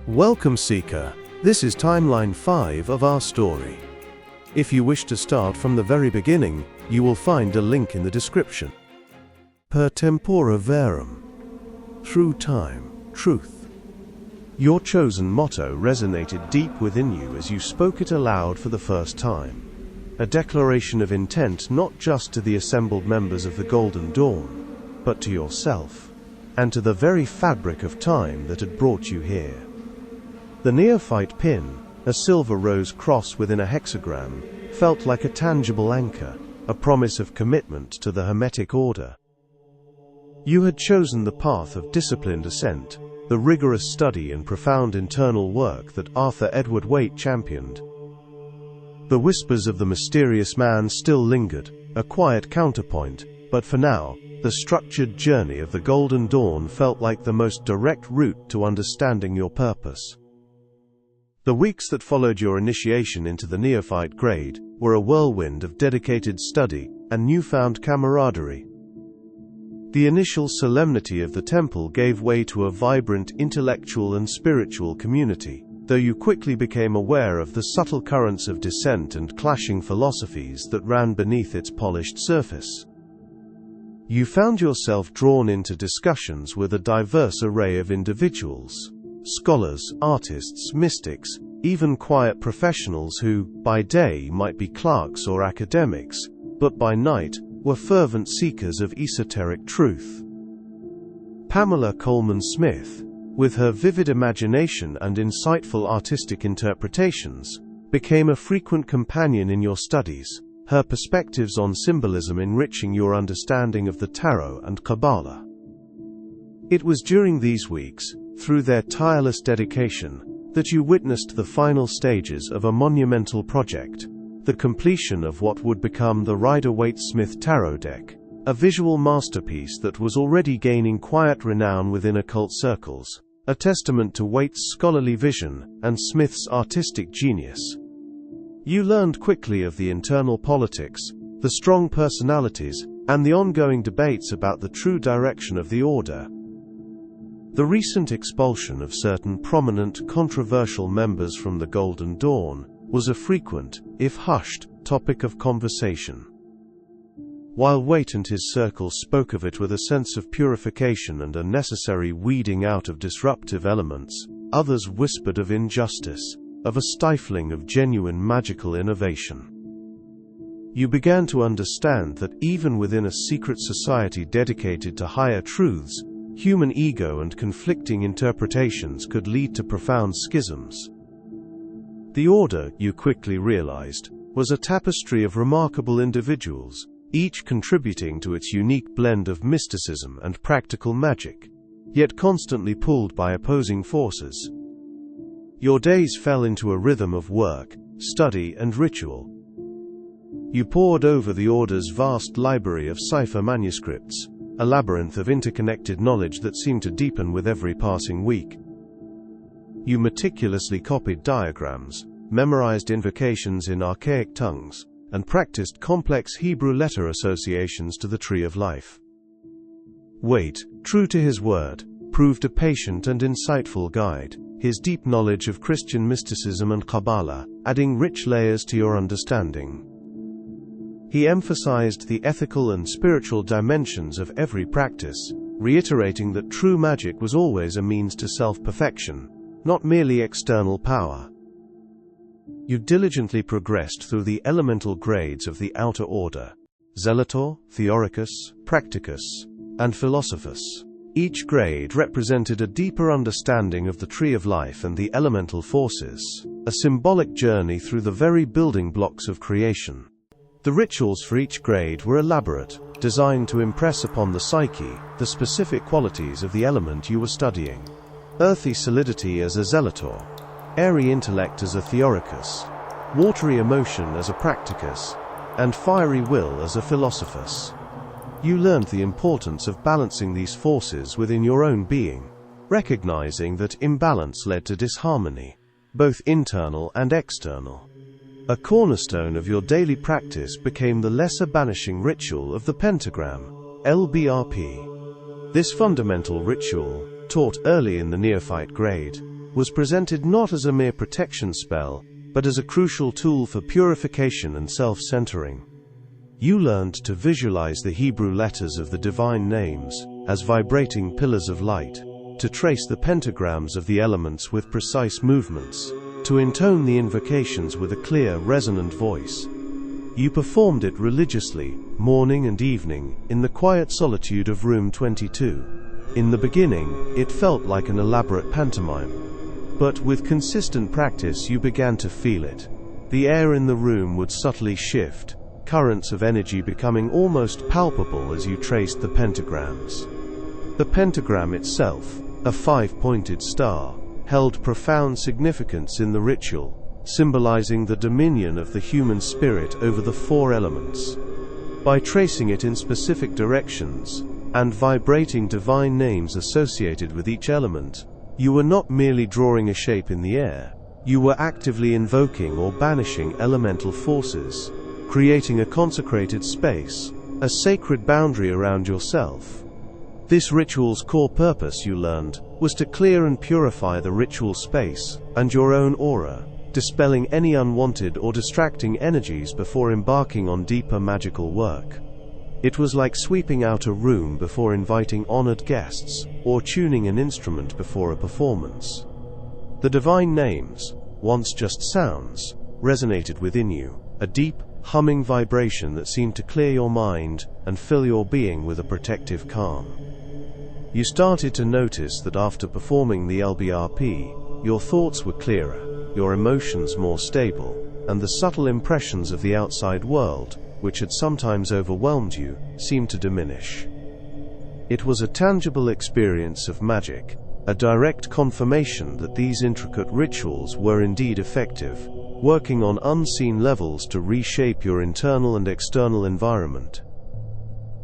Welcome, Seeker. This is timeline 5 of our story. If you wish to start from the very beginning, you will find a link in the description. Per tempora verum. Through time, truth. Your chosen motto resonated deep within you as you spoke it aloud for the first time. A declaration of intent not just to the assembled members of the Golden Dawn, but to yourself, and to the very fabric of time that had brought you here. The neophyte pin, a silver rose cross within a hexagram, felt like a tangible anchor, a promise of commitment to the Hermetic order. You had chosen the path of disciplined ascent, the rigorous study and profound internal work that Arthur Edward Waite championed. The whispers of the mysterious man still lingered, a quiet counterpoint, but for now, the structured journey of the Golden Dawn felt like the most direct route to understanding your purpose. The weeks that followed your initiation into the neophyte grade were a whirlwind of dedicated study and newfound camaraderie. The initial solemnity of the temple gave way to a vibrant intellectual and spiritual community, though you quickly became aware of the subtle currents of dissent and clashing philosophies that ran beneath its polished surface. You found yourself drawn into discussions with a diverse array of individuals. Scholars, artists, mystics, even quiet professionals who, by day, might be clerks or academics, but by night, were fervent seekers of esoteric truth. Pamela Coleman Smith, with her vivid imagination and insightful artistic interpretations, became a frequent companion in your studies, her perspectives on symbolism enriching your understanding of the tarot and kabbalah. It was during these weeks, through their tireless dedication, that you witnessed the final stages of a monumental project, the completion of what would become the Rider-Waite-Smith Tarot deck, a visual masterpiece that was already gaining quiet renown within occult circles, a testament to Waite's scholarly vision and Smith's artistic genius. You learned quickly of the internal politics, the strong personalities, and the ongoing debates about the true direction of the order. The recent expulsion of certain prominent, controversial members from the Golden Dawn was a frequent, if hushed, topic of conversation. While Waite and his circle spoke of it with a sense of purification and a necessary weeding out of disruptive elements, others whispered of injustice, of a stifling of genuine magical innovation. You began to understand that even within a secret society dedicated to higher truths, human ego and conflicting interpretations could lead to profound schisms. The order, you quickly realized, was a tapestry of remarkable individuals, each contributing to its unique blend of mysticism and practical magic, yet constantly pulled by opposing forces. Your days fell into a rhythm of work, study, and ritual. You pored over the Order's vast library of cipher manuscripts, a labyrinth of interconnected knowledge that seemed to deepen with every passing week. You meticulously copied diagrams, memorized invocations in archaic tongues, and practiced complex Hebrew letter associations to the Tree of Life. Waite, true to his word, proved a patient and insightful guide, his deep knowledge of Christian mysticism and Kabbalah adding rich layers to your understanding. He emphasized the ethical and spiritual dimensions of every practice, reiterating that true magic was always a means to self-perfection, not merely external power. You diligently progressed through the elemental grades of the outer order: Zelator, Theoricus, Practicus, and Philosophus. Each grade represented a deeper understanding of the Tree of Life and the elemental forces, a symbolic journey through the very building blocks of creation. The rituals for each grade were elaborate, designed to impress upon the psyche the specific qualities of the element you were studying. Earthy solidity as a Zelator, airy intellect as a Theoricus, watery emotion as a Practicus, and fiery will as a Philosophus. You learned the importance of balancing these forces within your own being, recognizing that imbalance led to disharmony, both internal and external. A cornerstone of your daily practice became the lesser banishing ritual of the pentagram, LBRP. This fundamental ritual, taught early in the neophyte grade, was presented not as a mere protection spell, but as a crucial tool for purification and self-centering. You learned to visualize the Hebrew letters of the divine names as vibrating pillars of light, to trace the pentagrams of the elements with precise movements, to intone the invocations with a clear, resonant voice. You performed it religiously, morning and evening, in the quiet solitude of room 22. In the beginning, it felt like an elaborate pantomime. But with consistent practice you began to feel it. The air in the room would subtly shift, currents of energy becoming almost palpable as you traced the pentagrams. The pentagram itself, a 5-pointed star, held profound significance in the ritual, symbolizing the dominion of the human spirit over the 4 elements. By tracing it in specific directions, and vibrating divine names associated with each element, you were not merely drawing a shape in the air, you were actively invoking or banishing elemental forces, creating a consecrated space, a sacred boundary around yourself. This ritual's core purpose, you learned, was to clear and purify the ritual space and your own aura, dispelling any unwanted or distracting energies before embarking on deeper magical work. It was like sweeping out a room before inviting honored guests, or tuning an instrument before a performance. The divine names, once just sounds, resonated within you, a deep, humming vibration that seemed to clear your mind and fill your being with a protective calm. You started to notice that after performing the LBRP, your thoughts were clearer, your emotions more stable, and the subtle impressions of the outside world, which had sometimes overwhelmed you, seemed to diminish. It was a tangible experience of magic, a direct confirmation that these intricate rituals were indeed effective, working on unseen levels to reshape your internal and external environment.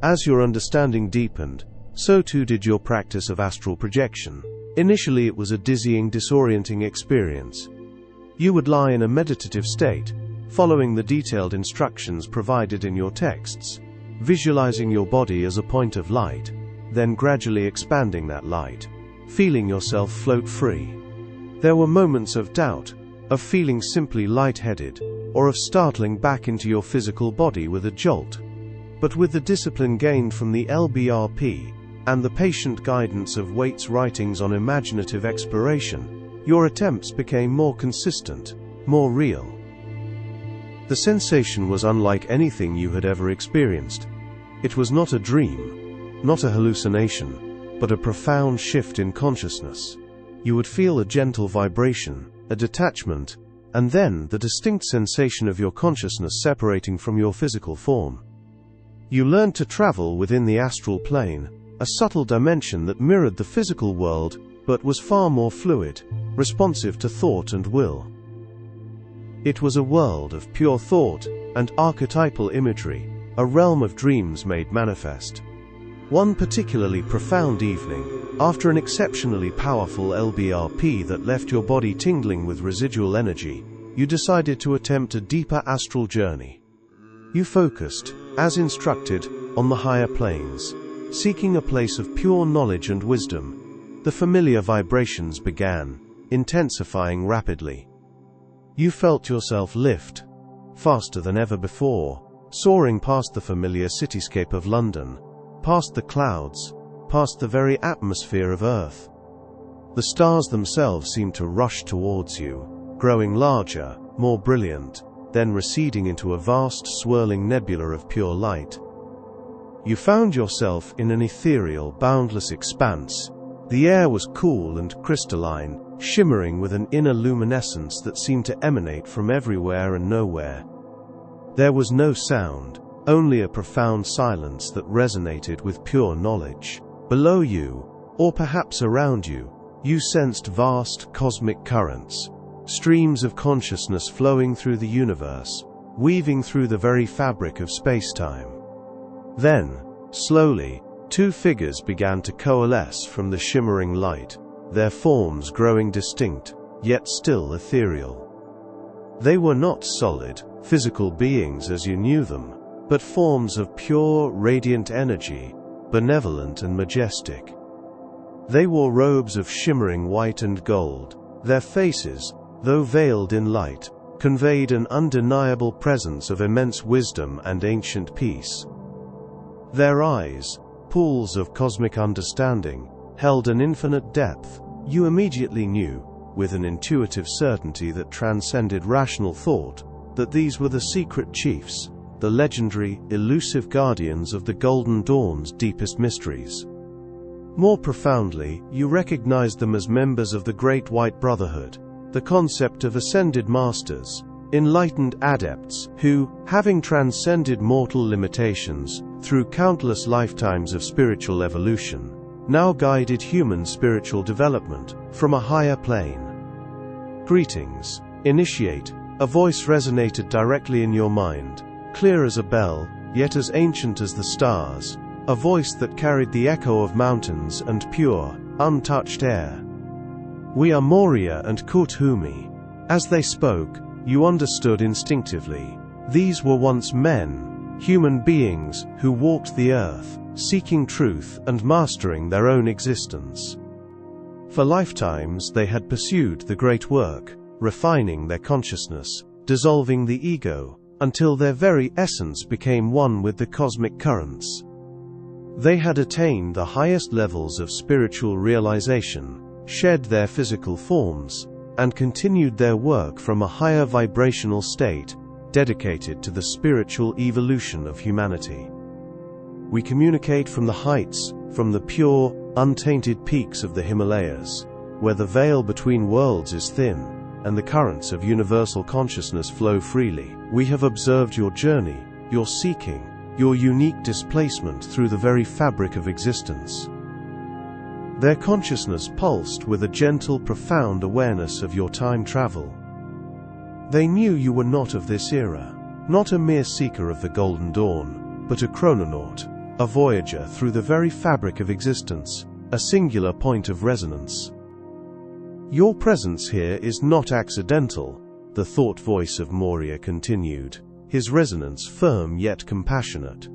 As your understanding deepened, so too did your practice of astral projection. Initially it was a dizzying, disorienting experience. You would lie in a meditative state, following the detailed instructions provided in your texts, visualizing your body as a point of light, then gradually expanding that light, feeling yourself float free. There were moments of doubt, of feeling simply lightheaded, or of startling back into your physical body with a jolt. But with the discipline gained from the LBRP, and the patient guidance of Waite's writings on imaginative exploration, your attempts became more consistent, more real. The sensation was unlike anything you had ever experienced. It was not a dream, not a hallucination, but a profound shift in consciousness. You would feel a gentle vibration, a detachment, and then the distinct sensation of your consciousness separating from your physical form. You learned to travel within the astral plane, a subtle dimension that mirrored the physical world, but was far more fluid, responsive to thought and will. It was a world of pure thought and archetypal imagery, a realm of dreams made manifest. One particularly profound evening, after an exceptionally powerful LBRP that left your body tingling with residual energy, you decided to attempt a deeper astral journey. You focused, as instructed, on the higher planes, seeking a place of pure knowledge and wisdom. The familiar vibrations began, intensifying rapidly. You felt yourself lift, faster than ever before, soaring past the familiar cityscape of London, past the clouds, past the very atmosphere of Earth. The stars themselves seemed to rush towards you, growing larger, more brilliant, then receding into a vast swirling nebula of pure light. You found yourself in an ethereal, boundless expanse. The air was cool and crystalline, shimmering with an inner luminescence that seemed to emanate from everywhere and nowhere. There was no sound, only a profound silence that resonated with pure knowledge. Below you, or perhaps around you, you sensed vast cosmic currents, streams of consciousness flowing through the universe, weaving through the very fabric of space-time. Then, slowly, 2 figures began to coalesce from the shimmering light, their forms growing distinct, yet still ethereal. They were not solid, physical beings as you knew them, but forms of pure, radiant energy, benevolent and majestic. They wore robes of shimmering white and gold, Their faces, though veiled in light, conveyed an undeniable presence of immense wisdom and ancient peace. Their eyes, pools of cosmic understanding, held an infinite depth. You immediately knew, with an intuitive certainty that transcended rational thought, that these were the secret chiefs, the legendary, elusive guardians of the Golden Dawn's deepest mysteries. More profoundly, you recognized them as members of the Great White Brotherhood, the concept of ascended masters, enlightened adepts, who, having transcended mortal limitations through countless lifetimes of spiritual evolution, now guided human spiritual development from a higher plane. Greetings, initiate. A voice resonated directly in your mind, clear as a bell, yet as ancient as the stars, a voice that carried the echo of mountains and pure, untouched air. "We are Moria and Kuthumi." As they spoke, you understood instinctively. These were once men, human beings, who walked the earth, seeking truth and mastering their own existence. For lifetimes they had pursued the great work, refining their consciousness, dissolving the ego, until their very essence became one with the cosmic currents. They had attained the highest levels of spiritual realization, shed their physical forms, and continued their work from a higher vibrational state, dedicated to the spiritual evolution of humanity. We communicate from the heights, from the pure, untainted peaks of the Himalayas, where the veil between worlds is thin, and the currents of universal consciousness flow freely. We have observed your journey, your seeking, your unique displacement through the very fabric of existence. Their consciousness pulsed with a gentle, profound awareness of your time travel. They knew you were not of this era, not a mere seeker of the Golden Dawn, but a chrononaut, a voyager through the very fabric of existence, a singular point of resonance. Your presence here is not accidental, the thought voice of Moria continued, his resonance firm yet compassionate.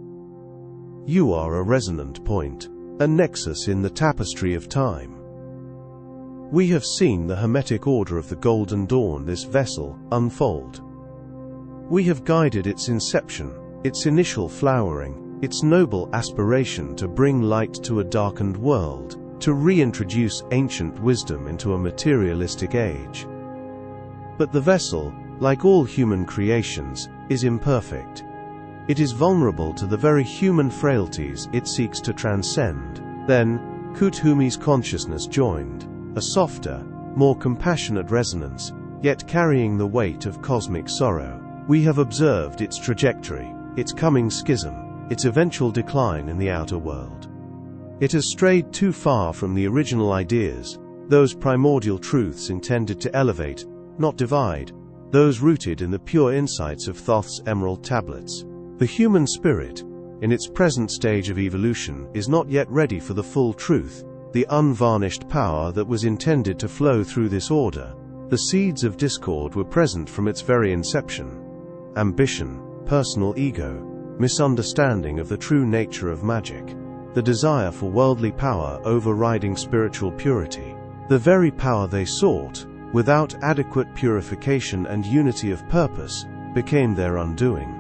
You are a resonant point, a nexus in the tapestry of time. We have seen the Hermetic order of the Golden Dawn, this vessel, unfold. We have guided its inception, its initial flowering, its noble aspiration to bring light to a darkened world, to reintroduce ancient wisdom into a materialistic age. But the vessel, like all human creations, is imperfect. It is vulnerable to the very human frailties it seeks to transcend. Then, Kuthumi's consciousness joined, a softer, more compassionate resonance, yet carrying the weight of cosmic sorrow. We have observed its trajectory, its coming schism, its eventual decline in the outer world. It has strayed too far from the original ideas, those primordial truths intended to elevate, not divide, those rooted in the pure insights of Thoth's emerald tablets. The human spirit, in its present stage of evolution, is not yet ready for the full truth, the unvarnished power that was intended to flow through this order. The seeds of discord were present from its very inception. Ambition, personal ego, misunderstanding of the true nature of magic, the desire for worldly power overriding spiritual purity. The very power they sought, without adequate purification and unity of purpose, became their undoing.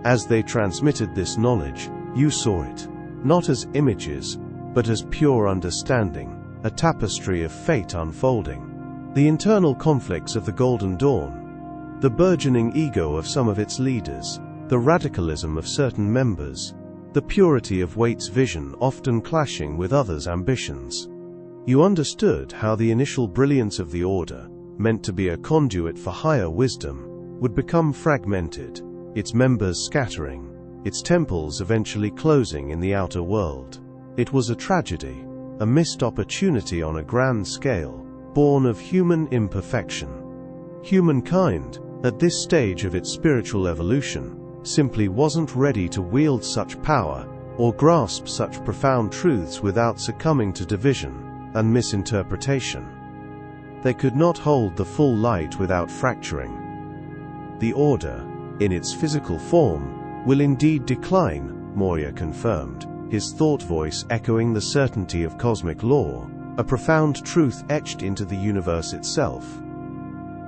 As they transmitted this knowledge, you saw it, not as images, but as pure understanding, a tapestry of fate unfolding. The internal conflicts of the Golden Dawn, the burgeoning ego of some of its leaders, the radicalism of certain members, the purity of Waite's vision often clashing with others' ambitions. You understood how the initial brilliance of the order, meant to be a conduit for higher wisdom, would become fragmented, its members scattering, its temples eventually closing in the outer world. It was a tragedy, a missed opportunity on a grand scale, born of human imperfection. Humankind, at this stage of its spiritual evolution, simply wasn't ready to wield such power, or grasp such profound truths without succumbing to division and misinterpretation. They could not hold the full light without fracturing. The order, in its physical form, will indeed decline, Moria confirmed, his thought voice echoing the certainty of cosmic law, a profound truth etched into the universe itself.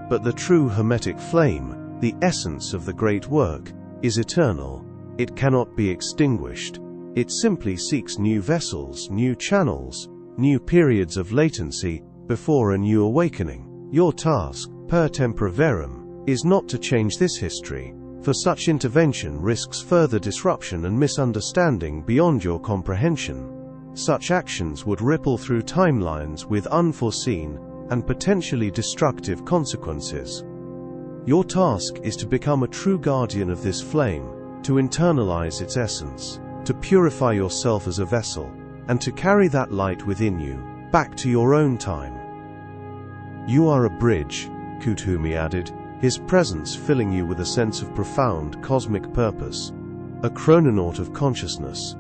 But the true hermetic flame, the essence of the great work, is eternal. It cannot be extinguished. It simply seeks new vessels, new channels, new periods of latency, before a new awakening. Your task, per tempora verum, is not to change this history, for such intervention risks further disruption and misunderstanding beyond your comprehension. Such actions would ripple through timelines with unforeseen and potentially destructive consequences. Your task is to become a true guardian of this flame, to internalize its essence, to purify yourself as a vessel, and to carry that light within you, back to your own time. You are a bridge, Kuthumi added, his presence filling you with a sense of profound cosmic purpose, a chrononaut of consciousness.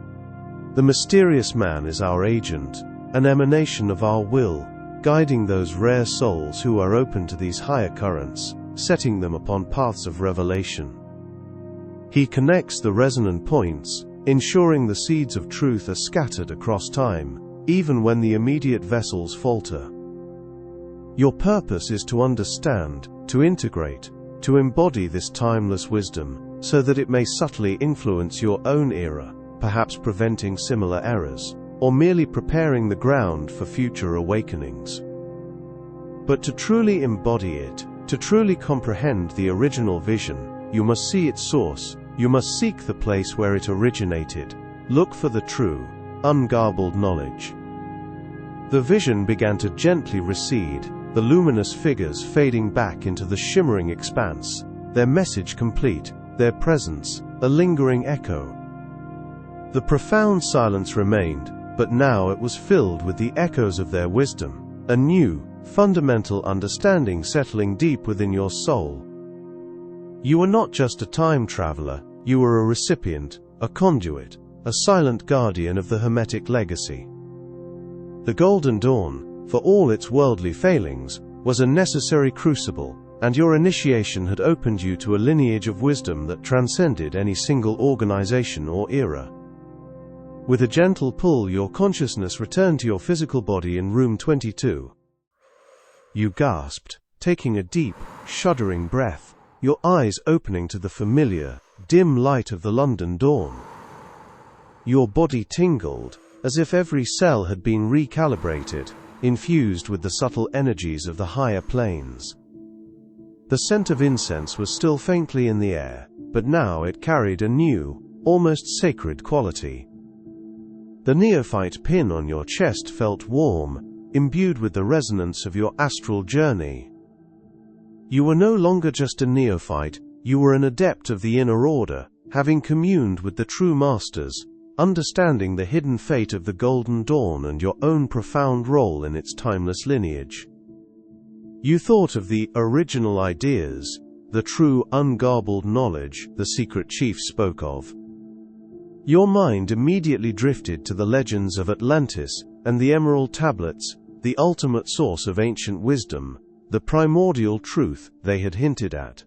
The mysterious man is our agent, an emanation of our will, guiding those rare souls who are open to these higher currents, setting them upon paths of revelation. He connects the resonant points, ensuring the seeds of truth are scattered across time, even when the immediate vessels falter. Your purpose is to understand, to integrate, to embody this timeless wisdom, so that it may subtly influence your own era, perhaps preventing similar errors, or merely preparing the ground for future awakenings. But to truly embody it, to truly comprehend the original vision, you must see its source, you must seek the place where it originated, look for the true, ungarbled knowledge. The vision began to gently recede, the luminous figures fading back into the shimmering expanse, their message complete, their presence a lingering echo. The profound silence remained, but now it was filled with the echoes of their wisdom, a new, fundamental understanding settling deep within your soul. You were not just a time traveler, you were a recipient, a conduit, a silent guardian of the Hermetic legacy. The Golden Dawn, for all its worldly failings, was a necessary crucible, and your initiation had opened you to a lineage of wisdom that transcended any single organization or era. With a gentle pull, your consciousness returned to your physical body in room 22. You gasped, taking a deep, shuddering breath, your eyes opening to the familiar, dim light of the London dawn. Your body tingled, as if every cell had been recalibrated, infused with the subtle energies of the higher planes. The scent of incense was still faintly in the air, but now it carried a new, almost sacred quality. The neophyte pin on your chest felt warm, imbued with the resonance of your astral journey. You were no longer just a neophyte, you were an adept of the inner order, having communed with the true masters, understanding the hidden fate of the Golden Dawn and your own profound role in its timeless lineage. You thought of the original ideas, the true ungarbled knowledge the secret chief spoke of. Your mind immediately drifted to the legends of Atlantis and the emeraldtablets, the ultimate source of ancient wisdom, the primordial truth they had hinted at.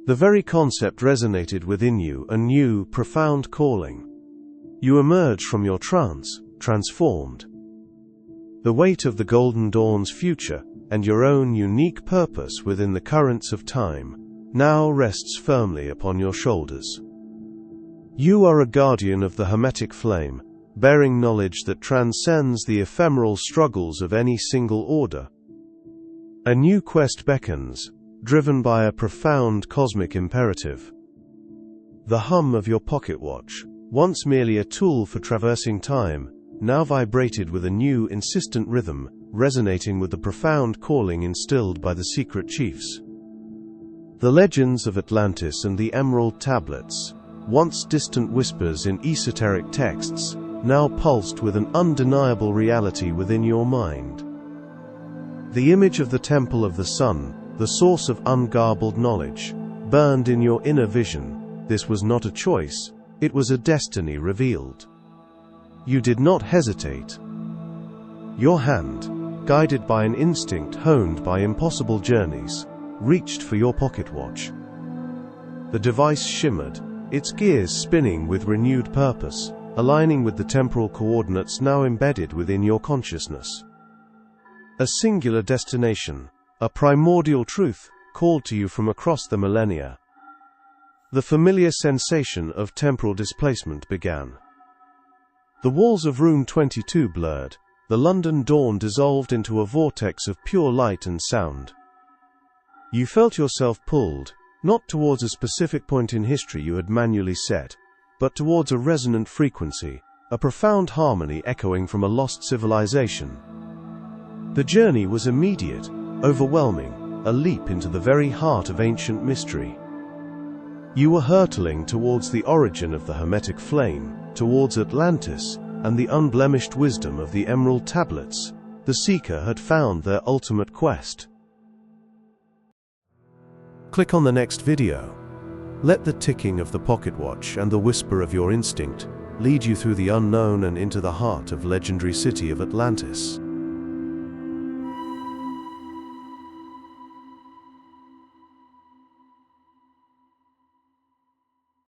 The very concept resonated within you, a new, profound calling. You emerged from your trance, transformed. The weight of the Golden Dawn's future, and your own unique purpose within the currents of time, now rests firmly upon your shoulders. You are a guardian of the Hermetic flame, bearing knowledge that transcends the ephemeral struggles of any single order. A new quest beckons, driven by a profound cosmic imperative. The hum of your pocket watch, once merely a tool for traversing time, now vibrated with a new, insistent rhythm, resonating with the profound calling instilled by the secret chiefs. The legends of Atlantis and the Emerald Tablets, once distant whispers in esoteric texts, now pulsed with an undeniable reality within your mind. The image of the Temple of the Sun, the source of ungarbled knowledge, burned in your inner vision. This was not a choice, it was a destiny revealed. You did not hesitate. Your hand, guided by an instinct honed by impossible journeys, reached for your pocket watch. The device shimmered, its gears spinning with renewed purpose, aligning with the temporal coordinates now embedded within your consciousness. A singular destination, a primordial truth, called to you from across the millennia. The familiar sensation of temporal displacement began. The walls of room 22 blurred, the London dawn dissolved into a vortex of pure light and sound. You felt yourself pulled, not towards a specific point in history you had manually set, but towards a resonant frequency, a profound harmony echoing from a lost civilization. The journey was immediate, overwhelming, a leap into the very heart of ancient mystery. You were hurtling towards the origin of the Hermetic flame, towards Atlantis, and the unblemished wisdom of the emeraldtablets. The seeker had found their ultimate quest. Click on the next video. Let the ticking of the pocket watch and the whisper of your instinct lead you through the unknown and into the heart of legendary city of Atlantis.